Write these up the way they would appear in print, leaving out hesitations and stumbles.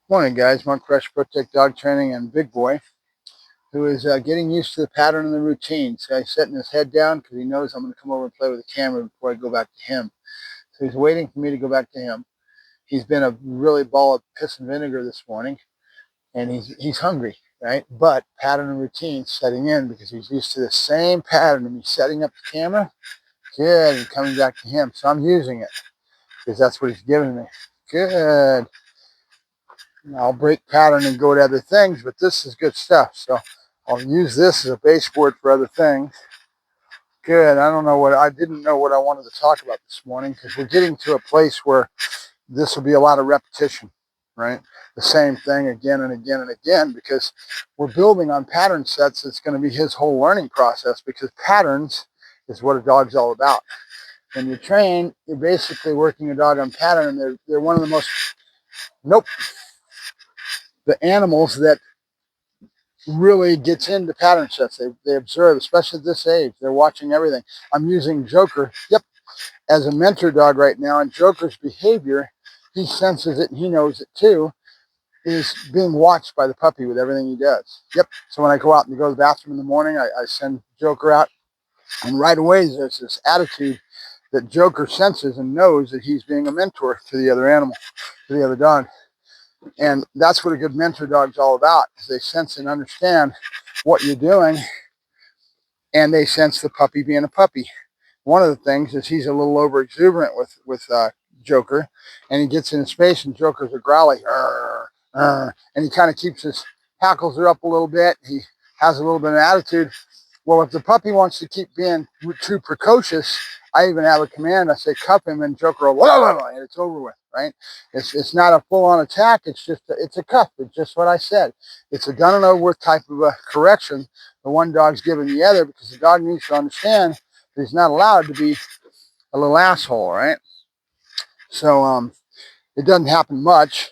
Morning, guys. Mark Fresh Protect Dog Training and Big Boy, who is getting used to the pattern and the routine. So he's setting his head down because he knows I'm going to come over and play with the camera before I go back to him. So he's waiting for me to go back to him. He's been a really ball of piss and vinegar this morning, and he's hungry, right? But pattern and routine setting in because he's used to the same pattern of me setting up the camera, good, and coming back to him. So I'm using it because that's what he's giving me. Good. I'll break pattern and go to other things, but this is good stuff. So I'll use this as a baseboard for other things. Good. I didn't know what I wanted to talk about this morning because we're getting to a place where this will be a lot of repetition, right? The same thing again and again and again because we're building on pattern sets. It's going to be his whole learning process because patterns is what a dog's all about. When you train, you're basically working a dog on pattern, and they're one of the most, the animals that really gets into pattern sets. They observe, especially at this age. They're watching everything. I'm using Joker, as a mentor dog right now, and Joker's behavior, he senses it and he knows it too, is being watched by the puppy with everything he does. So when I go out and go to the bathroom in the morning, I send Joker out, and right away there's this attitude that Joker senses and knows that he's being a mentor to the other animal, to the other dog. And that's what a good mentor dog's all about, is they sense and understand what you're doing, and they sense the puppy being a puppy. One of the things is he's a little over exuberant with Joker, and he gets in his face, and Joker's a growly, and he kind of keeps his hackles are up a little bit. He has a little bit of attitude. Well, if the puppy wants to keep being too precocious, I even have a command. I say, cuff him, and Joker will, and it's over with, right? It's not a full-on attack. It's a cuff. It's just what I said. It's a done and over with type of a correction the one dog's giving the other, because the dog needs to understand that he's not allowed to be a little asshole, right? So it doesn't happen much.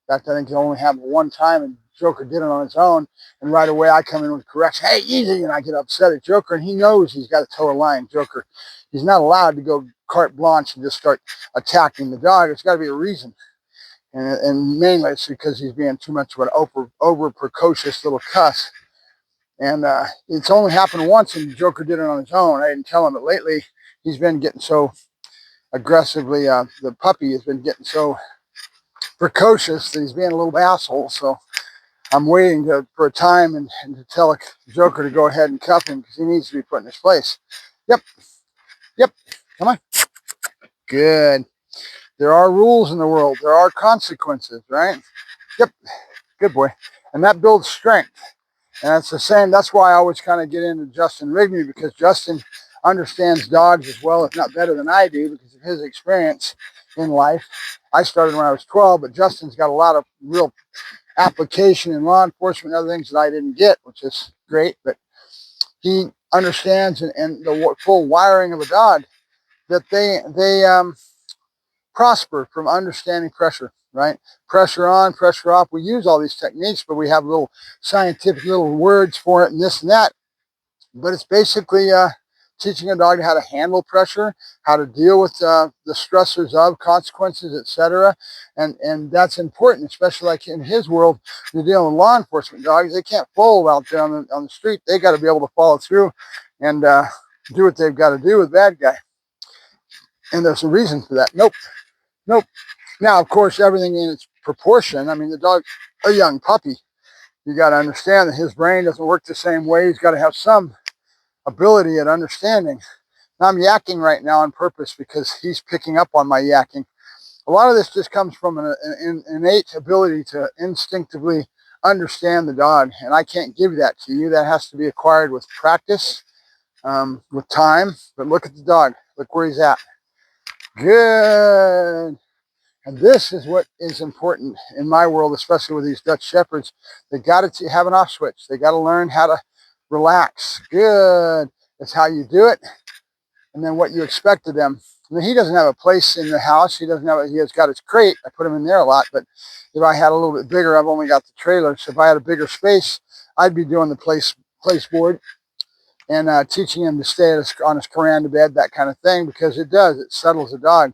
In fact, I think it only happened one time, and Joker did it on his own. And right away, I come in with correction. Hey, easy, and I get upset at Joker, and he knows he's got to toe a line. Joker, he's not allowed to go carte blanche and just start attacking the dog. There's got to be a reason, and mainly it's because he's being too much of an over precocious little cuss. And it's only happened once, and Joker did it on his own. I didn't tell him, but lately he's been getting so aggressively. The puppy has been getting so precocious that he's being a little asshole. So I'm waiting for a time and to tell Joker to go ahead and cuff him because he needs to be put in his place. Yep. Come on. Good. There are rules in the world. There are consequences, right? Yep. Good boy. And that builds strength. And that's the same. That's why I always kind of get into Justin Rigney, because Justin understands dogs as well, if not better than I do, because of his experience in life. I started when I was 12, but Justin's got a lot of real application in law enforcement and other things that I didn't get, which is great. But he understands and the full wiring of a dog, that they prosper from understanding pressure, right? Pressure on, pressure off. We use all these techniques, but we have little scientific little words for it and this and that. But it's basically teaching a dog how to handle pressure, how to deal with the stressors of consequences, etc. And that's important, especially like in his world, you're dealing with law enforcement dogs. They can't fold out there on the street. They got to be able to follow through and do what they've got to do with bad guy. And there's a reason for that. Nope. Now, of course, everything in its proportion. I mean, the dog, a young puppy, you got to understand that his brain doesn't work the same way. He's got to have some ability at understanding. Now, I'm yakking right now on purpose because he's picking up on my yakking. A lot of this just comes from an innate ability to instinctively understand the dog, and I can't give that to you. That has to be acquired with practice, with time. But look at the dog. Look where he's at. Good. And this is what is important in my world, especially with these Dutch Shepherds. They got to have an off switch. They got to learn how to relax. Good. That's how you do it. And then what you expect of them. I mean, he doesn't have a place in the house. He has got his crate. I put him in there a lot. But if I had a little bit bigger, I've only got the trailer. So if I had a bigger space, I'd be doing the place board and teaching him to stay on his veranda bed, that kind of thing, because it settles a dog.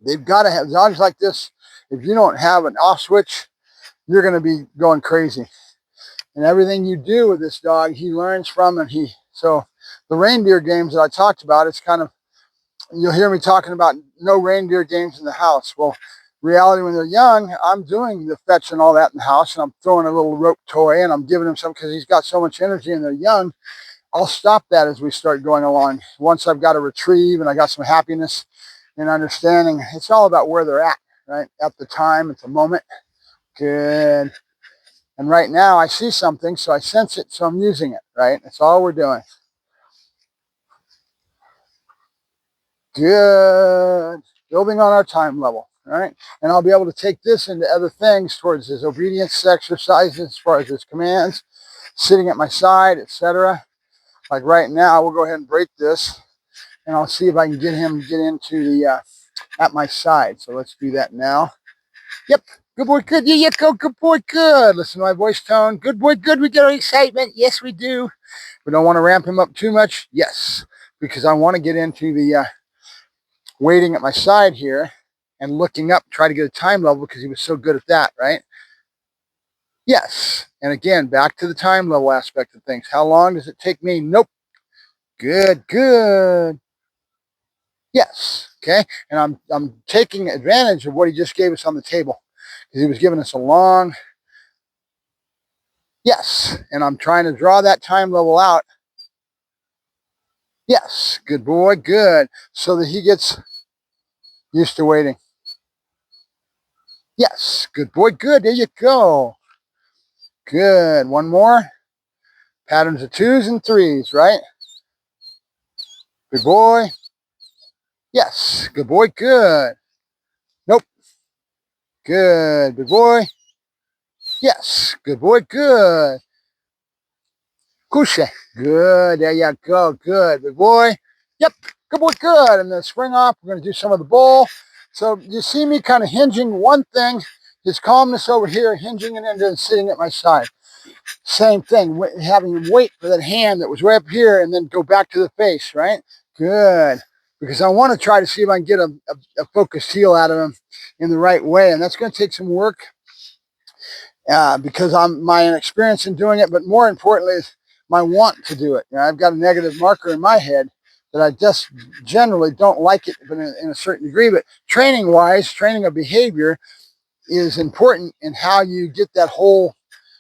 They've got to have dogs like this. If you don't have an off switch, you're going to be going crazy. And everything you do with this dog, he learns from, and so the reindeer games that I talked about, it's kind of, you'll hear me talking about no reindeer games in the house. Well, reality, when they're young, I'm doing the fetch and all that in the house, and I'm throwing a little rope toy, and I'm giving him some because he's got so much energy and they're young. I'll stop that as we start going along. Once I've got a retrieve and I got some happiness and understanding, it's all about where they're at, right? At the time, at the moment. Good. And right now I see something, so I sense it, so I'm using it, right? That's all we're doing. Good. Building on our time level, all right? And I'll be able to take this into other things towards his obedience exercises, as far as his commands, sitting at my side, etc. Like right now, we'll go ahead and break this, and I'll see if I can get him to get into the, at my side. So let's do that now. Yep. Good boy, good. Yeah, yeah, go. Good boy, good. Listen to my voice tone. Good boy, good. We get our excitement. Yes, we do. We don't want to ramp him up too much. Yes, because I want to get into the waiting at my side here and looking up, try to get a time level because he was so good at that, right? Yes. And again, back to the time level aspect of things. How long does it take me? Nope. Good, good. Yes. Okay. And I'm taking advantage of what he just gave us on the table, because he was giving us a long yes. And I'm trying to draw that time level out. Yes. Good boy. Good. So that he gets used to waiting. Yes. Good boy. Good. There you go. Good. One more. Patterns of 2s and 3s, right? Good boy. Yes. Good boy. Good. Nope. Good. Good boy. Yes. Good boy. Good. Couche. Good. There you go. Good. Good boy. Yep. Good boy. Good. And then swing off. We're going to do some of the bowl. So you see me kind of hinging one thing, his calmness over here, hinging it and then sitting at my side. Same thing, having him wait for that hand that was right up here and then go back to the face, right? Good. Because I want to try to see if I can get a focused heel out of him in the right way. And that's going to take some work because I'm my inexperience in doing it. But more importantly is my want to do it. You know, I've got a negative marker in my head that I just generally don't like it, but in a certain degree. But training-wise, training of behavior is important in how you get that whole,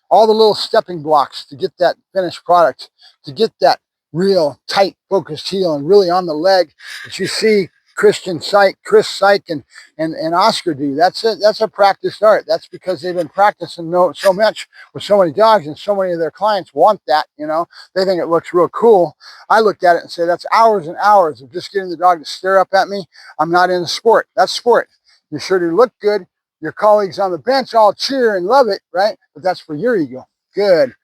all the little stepping blocks to get that finished product, to get that real tight focused heel and really on the leg that you see Chris Syke and Oscar do. That's it. That's a practiced art. That's because they've been practicing so much with so many dogs, and so many of their clients want that. You know, they think it looks real cool. I looked at it and say, that's hours and hours of just getting the dog to stare up at me. I'm not in the sport. That's sport. You're sure to look good. Your colleagues on the bench all cheer and love it, right? But that's for your ego. Good.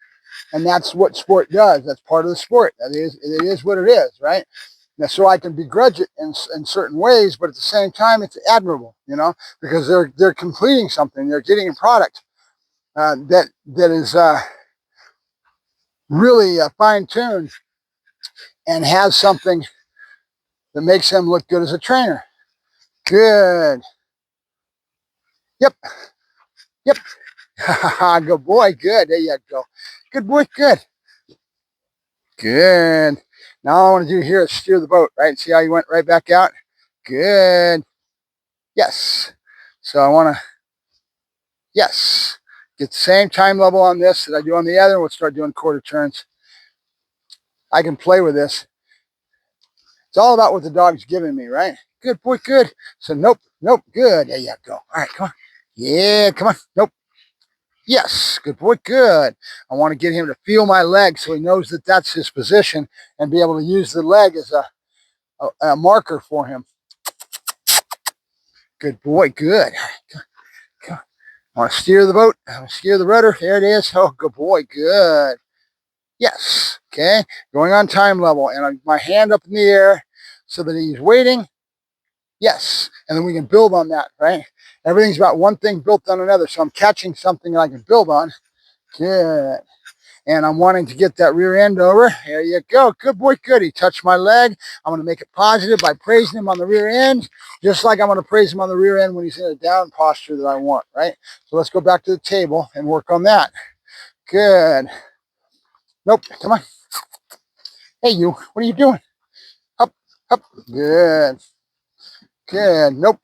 And that's what sport does. That's part of the sport. It is what it is, right? Now, so I can begrudge it in certain ways, but at the same time, it's admirable, you know, because they're completing something. They're getting a product that is really fine-tuned and has something that makes them look good as a trainer. Good. Yep. Yep. Good boy. Good. There you go. Good boy. Good. Good. Now all I want to do here is steer the boat, right? See how you went right back out? Good. Yes. So I want to, yes, get the same time level on this that I do on the other. We'll start doing quarter turns. I can play with this. It's all about what the dog's giving me, right? Good boy, good. So nope, nope, good. There you go. All right, come on. Yeah, come on. Nope. Yes, good boy, good. I want to get him to feel my leg so he knows that that's his position and be able to use the leg as a marker for him. Good boy, good. I want to steer the boat. I want to steer the rudder. There it is. Oh, good boy, good. Yes, okay. Going on time level, and my hand up in the air so that he's waiting. Yes, and then we can build on that, right? Everything's about one thing built on another, so I'm catching something that I can build on. Good. and I'm wanting to get that rear end over. There you go. Good boy, good. He touched my leg. I'm going to make it positive by praising him on the rear end, just like I'm going to praise him on the rear end when he's in a down posture that I want, right? So let's go back to the table and work on that. Good. Nope, come on. Hey, you, what are you doing? Up, up. Good. Good. Nope.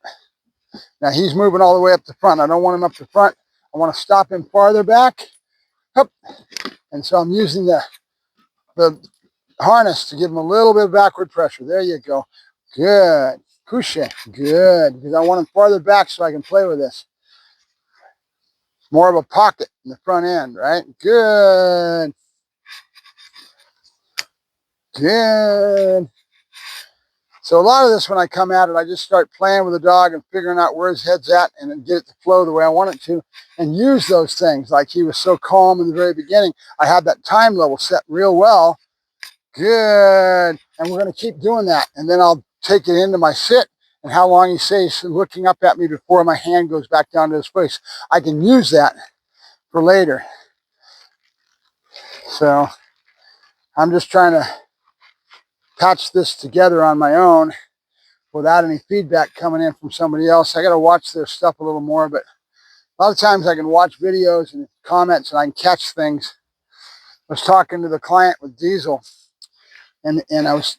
Now he's moving all the way up the front. I don't want him up the front. I want to stop him farther back. Up. And so I'm using the harness to give him a little bit of backward pressure. There you go. Good. Couche. Good. Because I want him farther back so I can play with this. More of a pocket in the front end, right? Good. Good. So a lot of this, when I come at it, I just start playing with the dog and figuring out where his head's at and then get it to flow the way I want it to and use those things. Like he was so calm in the very beginning. I had that time level set real well. Good. And we're going to keep doing that. And then I'll take it into my sit and how long he stays looking up at me before my hand goes back down to his face. I can use that for later. So I'm just trying to patch this together on my own without any feedback coming in from somebody else. I got to watch their stuff a little more, but a lot of times I can watch videos and comments and I can catch things. I was talking to the client with Diesel, and I was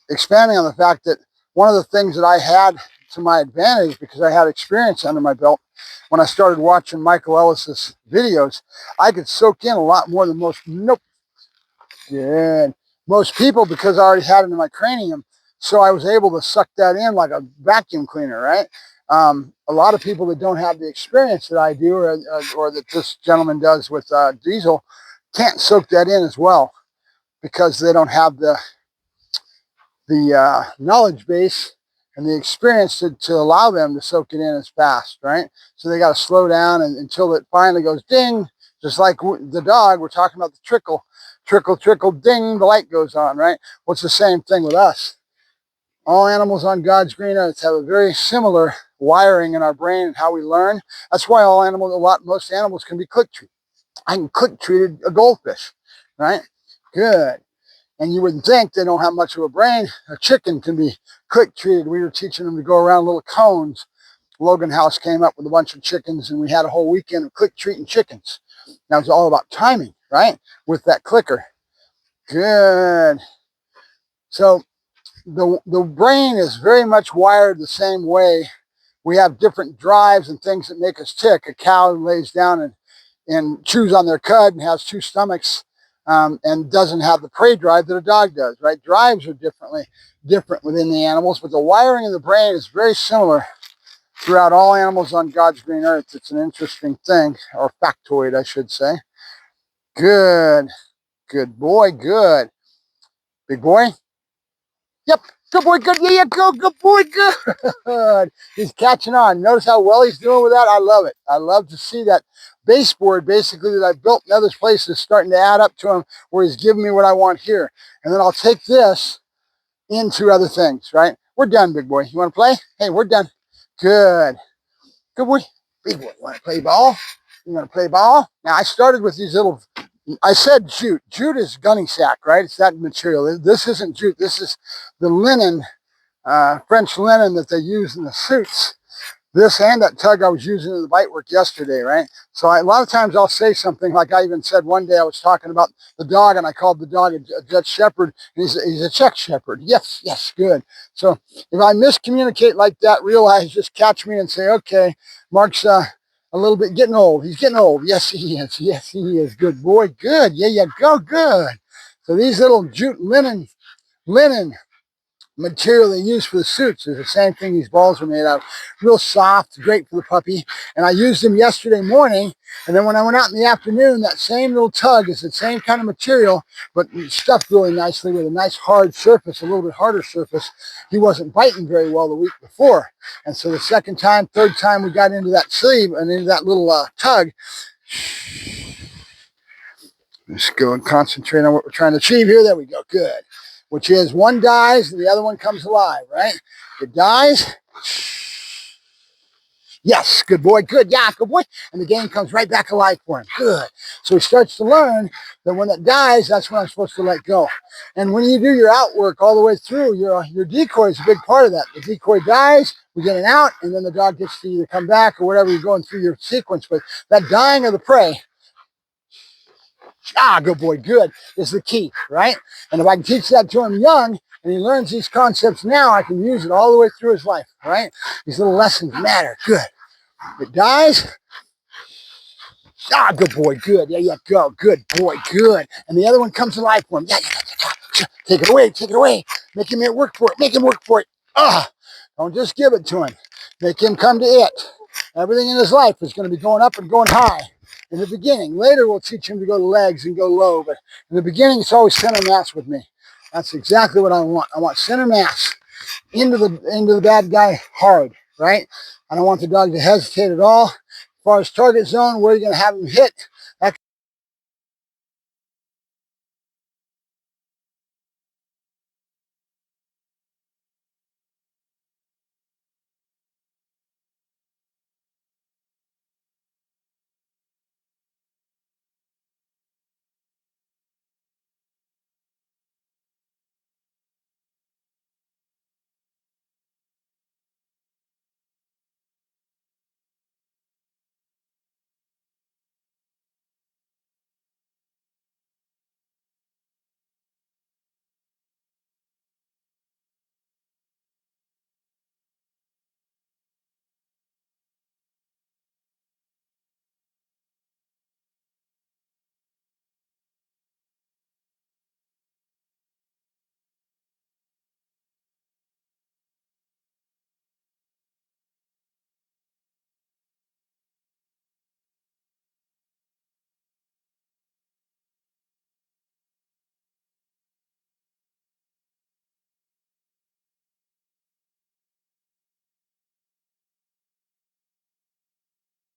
expanding on the fact that one of the things that I had to my advantage, because I had experience under my belt, when I started watching Michael Ellis's videos, I could soak in a lot more than most. Nope. Good. Most people, because I already had it in my cranium, so I was able to suck that in like a vacuum cleaner, right? A lot of people that don't have the experience that I do or that this gentleman does with Diesel can't soak that in as well because they don't have the knowledge base and the experience to allow them to soak it in as fast, right? So they got to slow down until it finally goes ding, just like the dog. We're talking about the trickle, trickle, trickle, ding, the light goes on, right? Well, it's the same thing with us. All animals on God's green earth have a very similar wiring in our brain and how we learn. That's why most animals can be click treated. I can click treated a goldfish, right? Good. And you wouldn't think they don't have much of a brain. A chicken can be click treated. We were teaching them to go around little cones. Logan House came up with a bunch of chickens and we had a whole weekend of click treating chickens. Now it's all about timing, right? With that clicker. Good. So the brain is very much wired the same way. We have different drives and things that make us tick. A cow lays down and chews on their cud and has two stomachs and doesn't have the prey drive that a dog does, right? Drives are different within the animals, but the wiring of the brain is very similar throughout all animals on God's green earth. It's an interesting thing, or factoid, I should say. Good. Good boy. Good. Big boy. Yep. Good boy, good. Yeah, go. Good boy, good. He's catching on. Notice how well he's doing with that? I love it. I love to see that baseboard, basically, that I built in other places starting to add up to him where he's giving me what I want here. And then I'll take this into other things, right? We're done, big boy. You want to play? Hey, we're done. Good. Good boy. Big boy, you want to play ball? You want to play ball? Now, I started with these little... I said jute. Jute is gunny sack, right? It's that material. This isn't jute. This is the linen, French linen that they use in the suits. This and that tug I was using in the bite work yesterday, right? So a lot of times I'll say something like I even said one day I was talking about the dog and I called the dog a Dutch Shepherd and he's a Czech Shepherd. Yes, yes, good. So if I miscommunicate like that, realize, just catch me and say, okay, Mark's a little bit getting old. He's getting old. Yes, he is. Yes, he is. Good boy. Good. Yeah, you go. Good. So these little jute linen material they use for the suits is the same thing these balls are made out of. Real soft, great for the puppy. And I used them yesterday morning. And then when I went out in the afternoon, that same little tug is the same kind of material, but stuffed really nicely with a nice hard surface, a little bit harder surface. He wasn't biting very well the week before. And so the second time, third time we got into that sleeve and into that little tug, let's go and concentrate on what we're trying to achieve here. There we go. Good. Which is one dies and the other one comes alive, right? It dies. Yes, good boy, good, yeah, good boy. And the game comes right back alive for him. Good. So he starts to learn that when it dies, that's when I'm supposed to let go. And when you do your outwork all the way through, your decoy is a big part of that. The decoy dies, we get an out, and then the dog gets to either come back or whatever you're going through your sequence. But that dying of the prey, good boy, good, is the key, right? And if I can teach that to him young, and he learns these concepts now, I can use it all the way through his life, right? These little lessons matter. Good. If it dies, good boy, good. Yeah, go. Good boy, good. And the other one comes to life for him. Yeah. Take it away. Make him work for it. Don't just give it to him. Make him come to it. Everything in his life is going to be going up and going high in the beginning. Later, we'll teach him to go to legs and go low. But in the beginning, it's always center mass with me. That's exactly what I want. I want center mass into the bad guy hard, right? I don't want the dog to hesitate at all. As far as target zone, where you're going to have him hit,